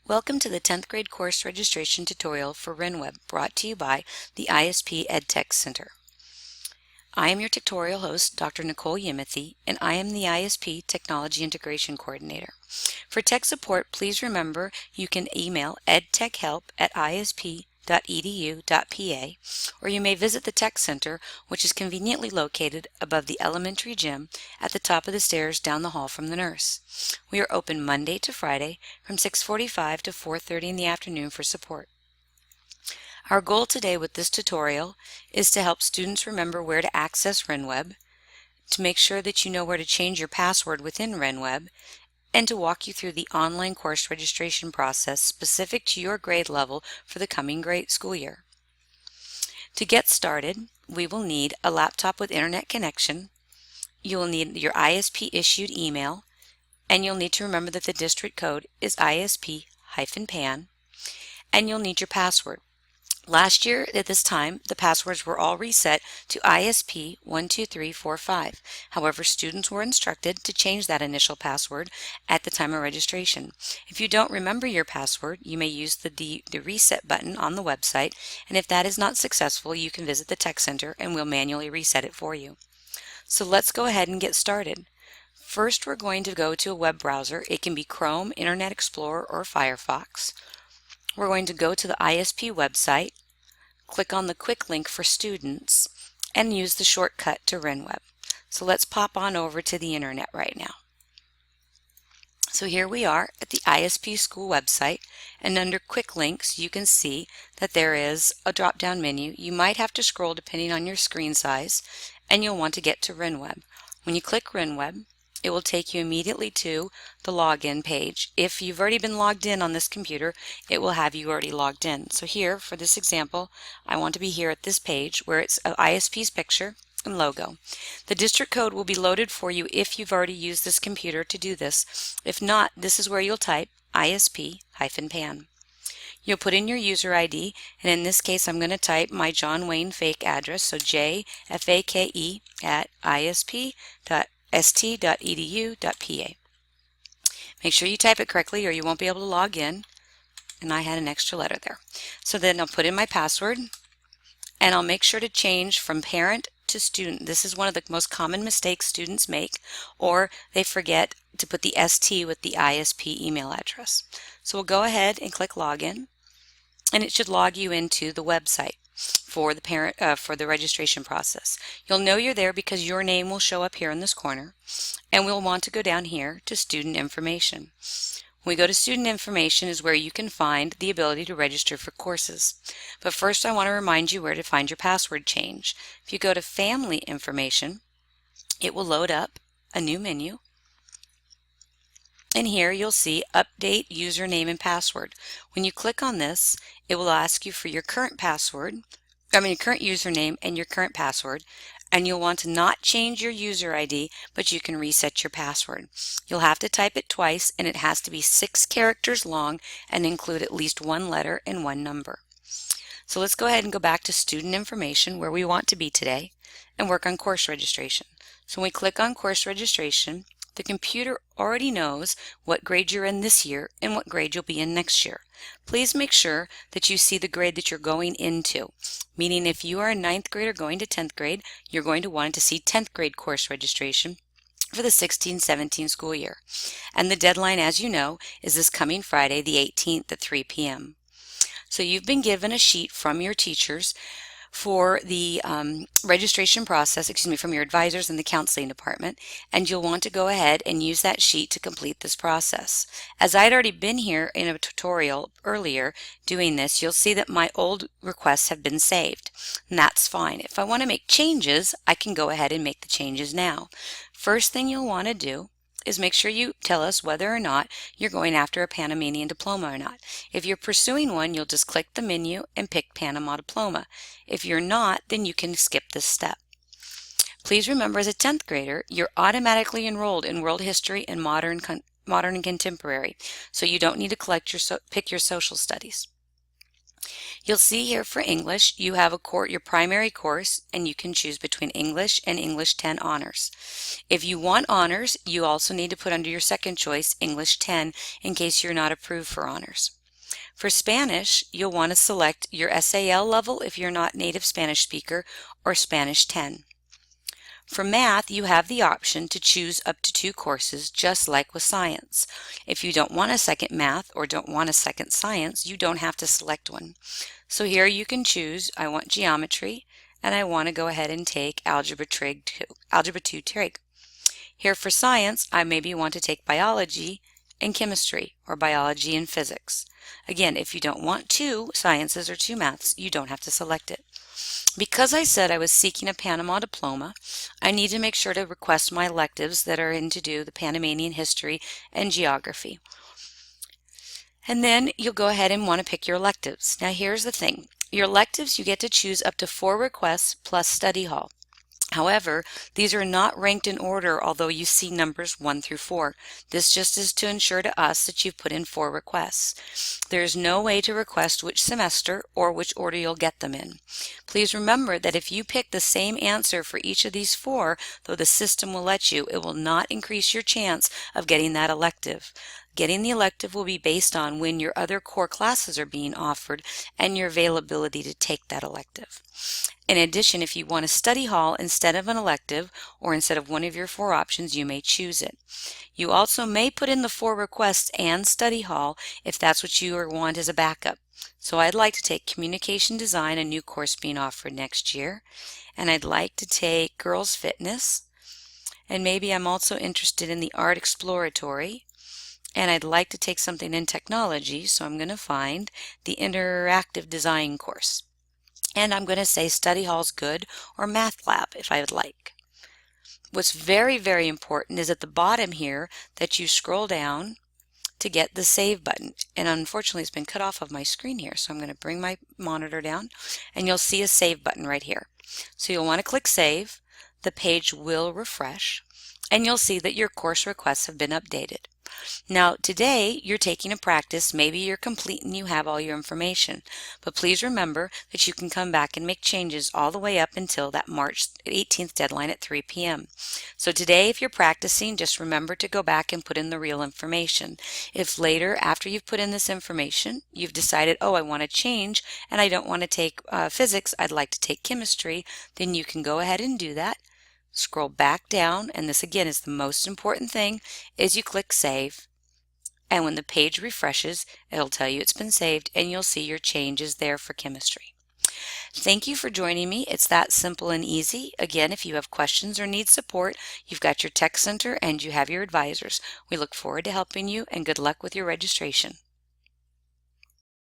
Welcome to the 10th grade course registration tutorial for RenWeb, brought to you by the ISP EdTech Center. I am your tutorial host, Dr. Nicole Yimothy, and I am the ISP Technology Integration Coordinator. For tech support, please remember you can email edtechhelp@isp.edu.pa, or you may visit the Tech Center, which is conveniently located above the elementary gym at the top of the stairs down the hall from the nurse. We are open Monday to Friday from 6:45 to 4:30 in the afternoon for support. Our goal today with this tutorial is to help students remember where to access RenWeb, to make sure that you know where to change your password within RenWeb, and to walk you through the online course registration process specific to your grade level for the coming grade school year. To get started, we will need a laptop with internet connection, you will need your ISP issued email, and you'll need to remember that the district code is ISP-PAN, and you'll need your password. Last year at this time, the passwords were all reset to ISP12345. However, students were instructed to change that initial password at the time of registration. If you don't remember your password, you may use the reset button on the website, and if that is not successful, you can visit the Tech Center and we'll manually reset it for you. So let's go ahead and get started. First, we're going to go to a web browser. It can be Chrome, Internet Explorer, or Firefox. We're going to go to the ISP website, click on the quick link for students, and use the shortcut to RenWeb. So let's pop on over to the internet right now. So here we are at the ISP school website, and under quick links you can see that there is a drop-down menu. You might have to scroll depending on your screen size, and you'll want to get to RenWeb. When you click RenWeb, it will take you immediately to the login page. If you've already been logged in on this computer, it will have you already logged in. So here, for this example, I want to be here at this page where it's ISP's picture and logo. The district code will be loaded for you if you've already used this computer to do this. If not, this is where you'll type ISP-PAN. You'll put in your user ID, and in this case I'm going to type my John Wayne Fake address, so jfake@isp.st.edu.pa. Make sure you type it correctly or you won't be able to log in, and I had an extra letter there. So then I'll put in my password, and I'll make sure to change from parent to student. This is one of the most common mistakes students make, or they forget to put the ST with the ISP email address. So we'll go ahead and click login, and it should log you into the website for the registration process. You'll know you're there because your name will show up here in this corner, and we'll want to go down here to student information. When we go to student information is where you can find the ability to register for courses. But first I want to remind you where to find your password change. If you go to family information, it will load up a new menu, and here you'll see update username and password. When you click on this, it will ask you for your current current username and your current password, and you'll want to not change your user ID, but you can reset your password. You'll have to type it twice, and it has to be 6 characters long and include at least 1 letter and 1 number. So let's go ahead and go back to student information where we want to be today and work on course registration. So when we click on course registration, the computer already knows what grade you're in this year and what grade you'll be in next year. Please make sure that you see the grade that you're going into, meaning if you are a 9th grader going to 10th grade, you're going to want to see 10th grade course registration for the 16-17 school year. And the deadline, as you know, is this coming Friday, the 18th at 3 p.m. So you've been given a sheet from your teachers for the registration process, from your advisors in the counseling department, and you'll want to go ahead and use that sheet to complete this process. As I'd already been here in a tutorial earlier doing this, you'll see that my old requests have been saved, and that's fine. If I want to make changes, I can go ahead and make the changes now. First thing you'll want to do is make sure you tell us whether or not you're going after a Panamanian diploma or not. If you're pursuing one, you'll just click the menu and pick Panama Diploma. If you're not, then you can skip this step. Please remember, as a 10th grader, you're automatically enrolled in World History and Modern and Contemporary, so you don't need to pick your social studies. You'll see here for English, you have your primary course, and you can choose between English and English 10 Honors. If you want Honors, you also need to put under your second choice English 10 in case you're not approved for Honors. For Spanish, you'll want to select your SAL level if you're not native Spanish speaker, or Spanish 10. For math, you have the option to choose up to 2 courses, just like with science. If you don't want a second math or don't want a second science, you don't have to select one. So here you can choose, I want geometry, and I want to go ahead and take Algebra 2 Trig. Here for science, I maybe want to take biology and chemistry, or biology and physics. Again, if you don't want 2 sciences or 2 maths, you don't have to select it. Because I said I was seeking a Panama diploma, I need to make sure to request my electives that are in to do the Panamanian history and geography. And then you'll go ahead and want to pick your electives. Now here's the thing. Your electives, you get to choose up to 4 requests plus study hall. However, these are not ranked in order, although you see numbers 1 through 4. This just is to ensure to us that you've put in 4 requests. There is no way to request which semester or which order you'll get them in. Please remember that if you pick the same answer for each of these 4, though the system will let you, it will not increase your chance of getting that elective. Getting the elective will be based on when your other core classes are being offered and your availability to take that elective. In addition, if you want a study hall instead of an elective, or instead of one of your 4 options, you may choose it. You also may put in the 4 requests and study hall if that's what you want as a backup. So I'd like to take Communication Design, a new course being offered next year, and I'd like to take Girls Fitness, and maybe I'm also interested in the Art Exploratory, and I'd like to take something in technology, so I'm going to find the Interactive Design course. And I'm going to say study hall's good, or math lab if I would like. What's very, very important is at the bottom here that you scroll down to get the save button. And unfortunately it's been cut off of my screen here, so I'm going to bring my monitor down and you'll see a save button right here. So you'll want to click save. The page will refresh and you'll see that your course requests have been updated. Now today you're taking a practice, maybe you're complete and you have all your information, but please remember that you can come back and make changes all the way up until that March 18th deadline at 3 p.m. So today if you're practicing, just remember to go back and put in the real information. If later after you've put in this information you've decided, oh, I want to change and I don't want to take physics, I'd like to take chemistry, then you can go ahead and do that. Scroll back down, and this again is the most important thing, is you click save, and when the page refreshes it'll tell you it's been saved and you'll see your changes there for chemistry. Thank you for joining me. It's that simple and easy. Again, if you have questions or need support, you've got your tech center and you have your advisors. We look forward to helping you, and good luck with your registration.